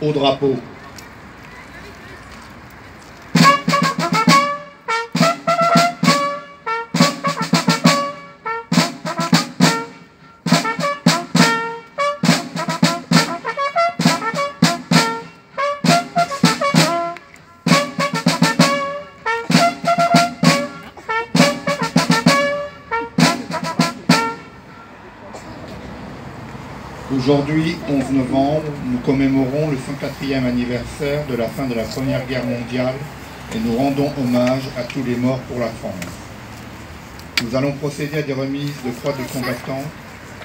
Au drapeau. Aujourd'hui, 11 novembre, nous commémorons le 104e anniversaire de la fin de la Première Guerre mondiale et nous rendons hommage à tous les morts pour la France. Nous allons procéder à des remises de croix de combattants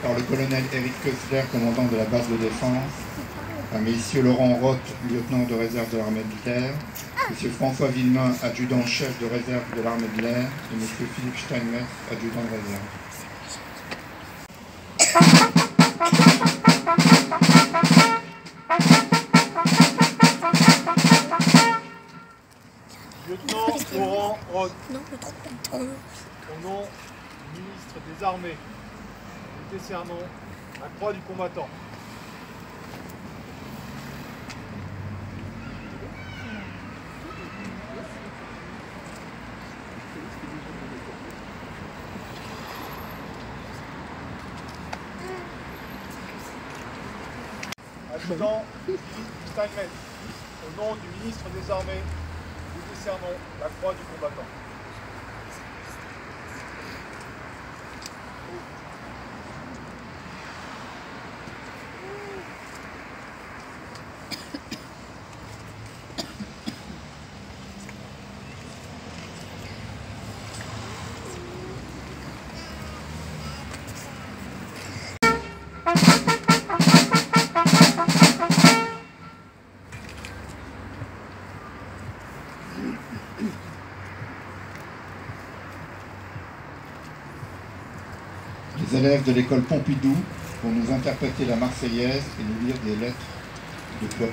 par le colonel Eric Kessler, commandant de la base de défense, à messieurs Laurent Roth, lieutenant de réserve de l'armée de l'air, monsieur François Villemain, adjudant-chef de réserve de l'armée de l'air, et monsieur Philippe Steinmetz, adjudant de réserve. Lieutenant Laurent Roth, Non, au nom du ministre des Armées, nous décernons la croix du combattant. Adjudant Philippe Steinmetz, au nom du ministre des Armées, nous décernons la croix du combattant. Les élèves de l'école Pompidou vont nous interpréter la Marseillaise et nous lire des lettres de Claude.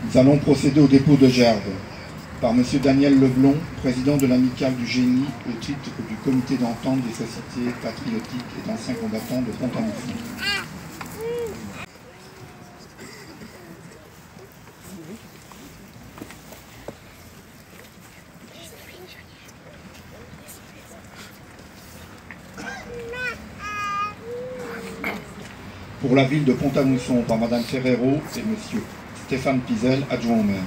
Nous allons procéder au dépôt de gerbes par M. Daniel Leblon, président de l'Amicale du Génie, au titre du comité d'entente des sociétés patriotiques et d'anciens combattants de Pont-à-Mousson. Pour la ville de Pont-à-Mousson, par Mme Ferrero et M. Stéphane Pizel, adjoint au maire.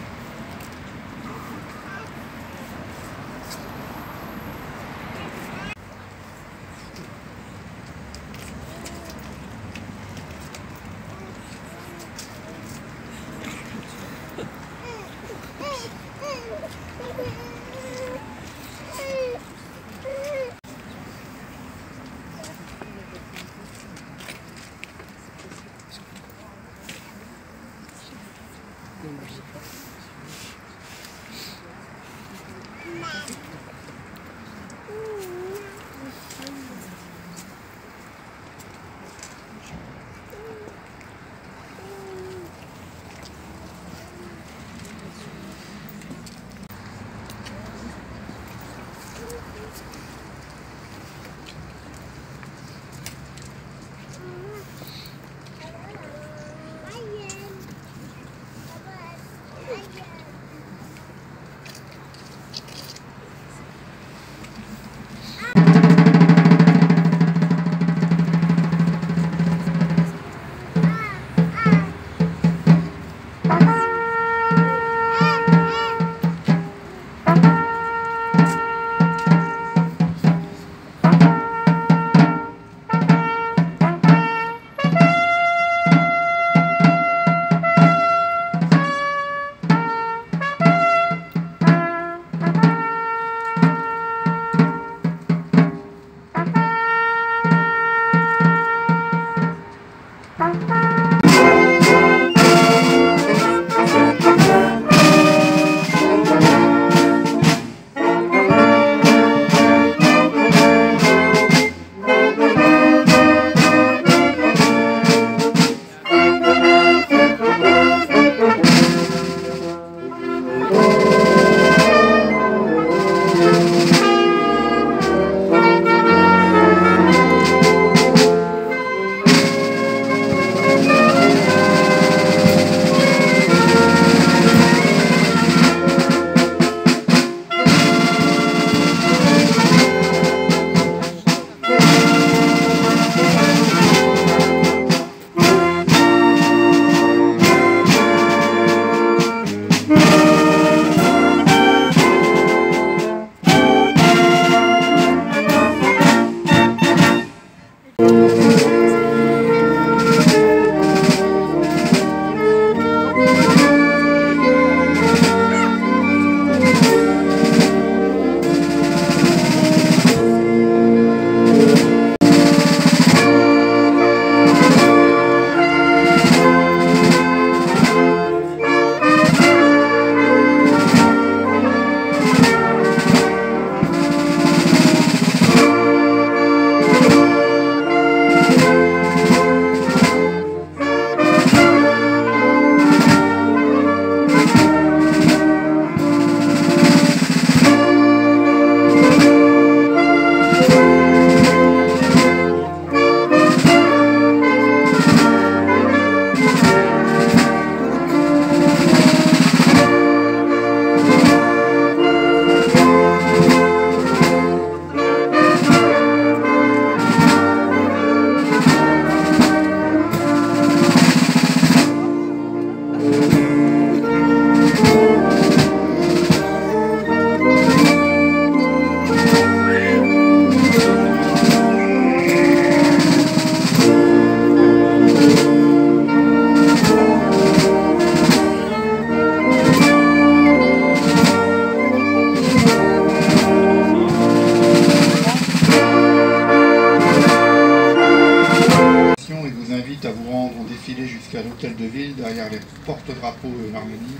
jusqu'à l'hôtel de ville, derrière les porte-drapeaux en harmonie.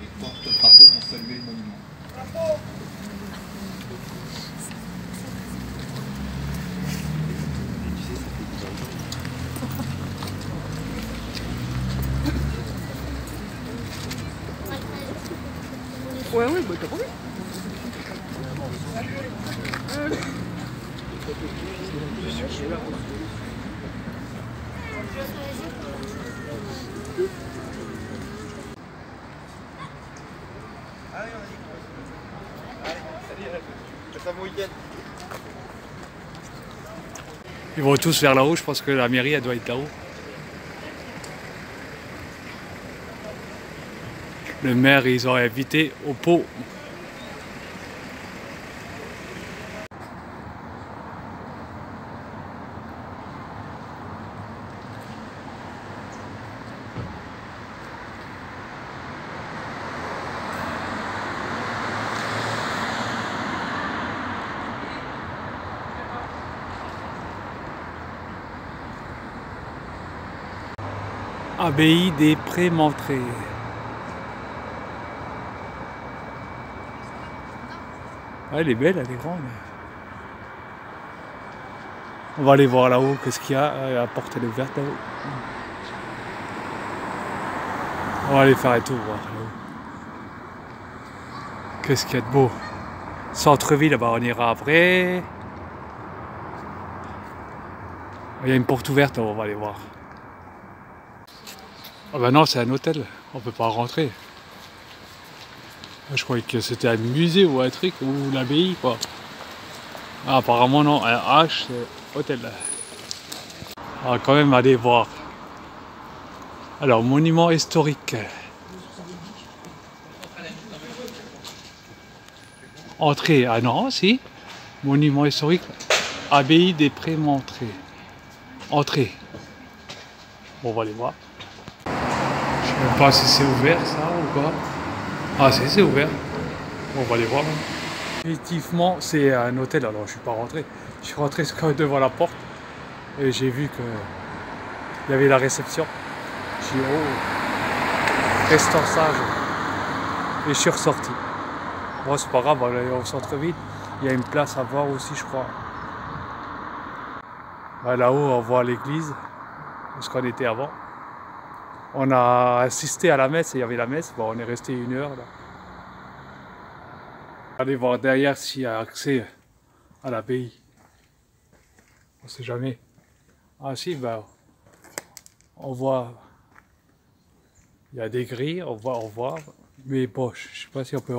Les porte-drapeaux vont saluer le monument. Ouais, bah t'as pas vu. Ils vont tous vers là-haut, je pense que la mairie elle doit être là-haut. Le maire, ils ont invité au pot. Abbaye des Prémontrés. Ah, elle est belle, elle est grande. On va aller voir là-haut, qu'est-ce qu'il y a. La porte elle est ouverte là-haut. On va aller faire un tour voir là-haut. Qu'est-ce qu'il y a de beau. Centre-ville, là-bas on ira après. Il y a une porte ouverte, on va aller voir. Ah bah non, c'est un hôtel, on peut pas rentrer. Je croyais que c'était un musée ou un truc, ou l'abbaye quoi. Ah, apparemment non, un H, c'est hôtel. On va quand même aller voir. Alors, monument historique. Entrée, ah non, si. Monument historique, abbaye des Prémontrés. Entrée. Bon, on va aller voir. Je sais même pas si c'est ouvert ça ou pas. Ah si, c'est ouvert. Bon, on va aller voir. Effectivement, c'est un hôtel, alors je suis pas rentré. Je suis rentré devant la porte et j'ai vu que il y avait la réception. J'ai dit oh, restant sage. Et je suis ressorti. Bon, c'est pas grave, on va aller au centre-ville. Il y a une place à voir aussi, je crois. Là-haut, on voit l'église, où ce qu'on était avant. On a assisté à la messe et il y avait la messe. Bon, on est resté 1 heure là. Allez voir derrière s'il y a accès à l'abbaye. On sait jamais. Ah si, ben, on voit. Il y a des grilles, on voit. Mais bon, je sais pas si on peut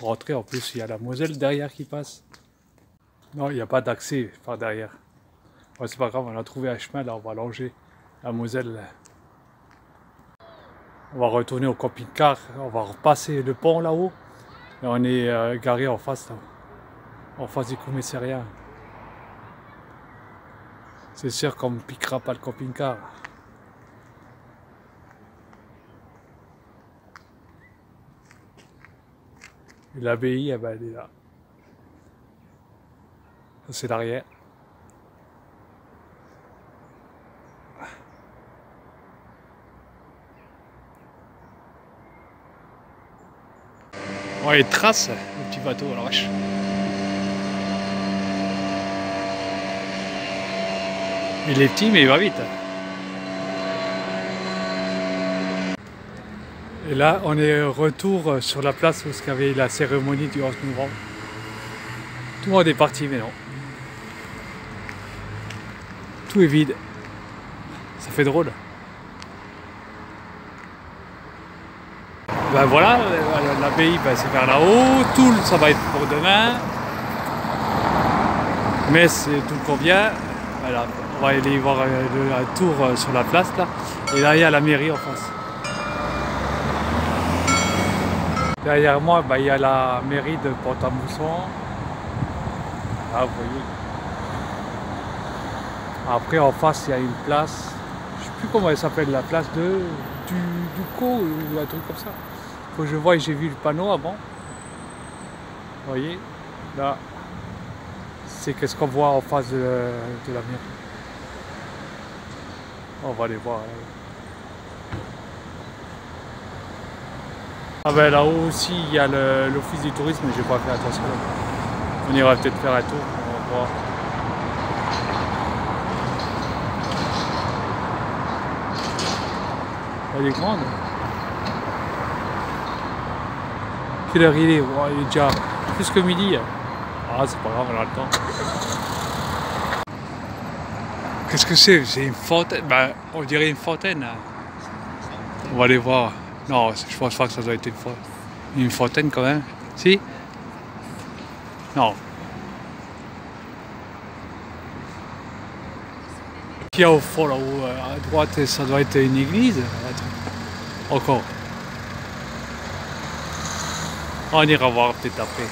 rentrer. En plus, il y a la Moselle derrière qui passe. Non, il n'y a pas d'accès par derrière. Bon, c'est pas grave, on a trouvé un chemin là, on va longer la Moselle. On va retourner au camping-car, on va repasser le pont là-haut. Et on est garé en face là, en face du commissariat. C'est sûr qu'on ne piquera pas le camping-car. Et l'abbaye, eh ben, elle est là. Ça c'est l'arrière. Oh, il trace le petit bateau, la vache. Il est petit, mais il va vite. Et là, on est retour sur la place où il y avait la cérémonie du 11 novembre. Tout le monde est parti, mais non. Tout est vide. Ça fait drôle. Ben voilà, l'abbaye ben c'est vers là-haut, Toul ça va être pour demain, Metz tout le convient, voilà, on va aller voir un tour sur la place là, et là il y a la mairie en face. Derrière moi ben, il y a la mairie de Pont-à-Mousson, là vous voyez. Après en face il y a une place, je sais plus comment elle s'appelle, la place du Co ou un truc comme ça. Faut que je vois, j'ai vu le panneau avant. Vous voyez, là, c'est qu'est-ce qu'on voit en face de la mairie. On va aller voir. Ah ben là-haut aussi il y a l'office du tourisme, mais j'ai pas fait attention. On ira peut-être faire un tour, on va voir. Elle est grande. Quelle heure il est? Oh, il est déjà plus que midi. Ah c'est pas grave, on a le temps. Qu'est-ce que c'est? C'est une fontaine. Ben, on dirait une fontaine. On va aller voir. Non, je pense pas que ça doit être une fontaine quand même. Si? Non. Qu'il y a au fond là-haut à droite, ça doit être une église. Encore. On ira voir peut-être après.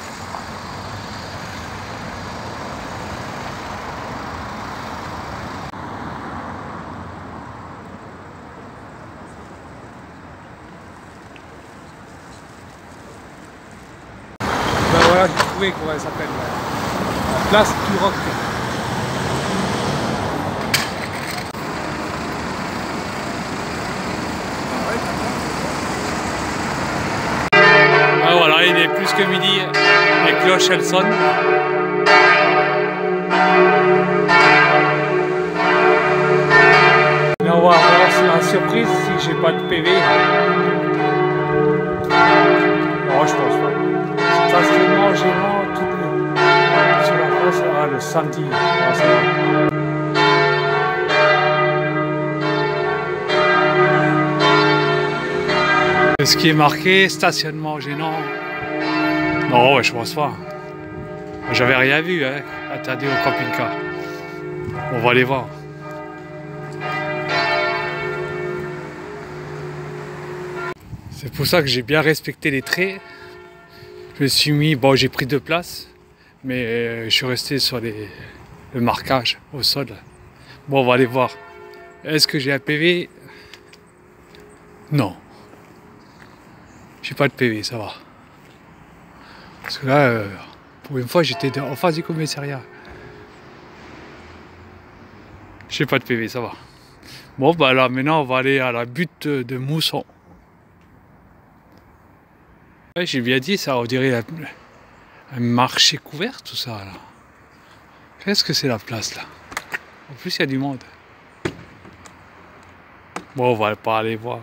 Ben voilà, j'ai trouvé comment elle s'appelle. La place du Roc. Ben voilà, il est plus que midi. Les cloches elles sonnent. Mais on va voir la surprise si j'ai pas de PV. Non, je pense pas. C'est tellement gênant tout sur la face. Ah, le samedi. Ah, ça va. Ce qui est marqué, stationnement gênant. Non, ouais, je pense pas. J'avais rien vu, hein, interdit au camping-car. On va aller voir. C'est pour ça que j'ai bien respecté les traits. Je me suis mis, bon j'ai pris 2 places, mais je suis resté sur le marquage au sol. Bon, on va aller voir. Est-ce que j'ai un PV? Non. J'ai pas de PV, ça va. Parce que là, pour une fois, j'étais en face du commissariat. J'ai pas de PV, ça va. Bon, bah là, maintenant, on va aller à la butte de Mousson. Ouais, j'ai bien dit ça, on dirait un marché couvert, tout ça, là. Qu'est-ce que c'est la place, là? En plus, il y a du monde. Bon, on va pas aller voir.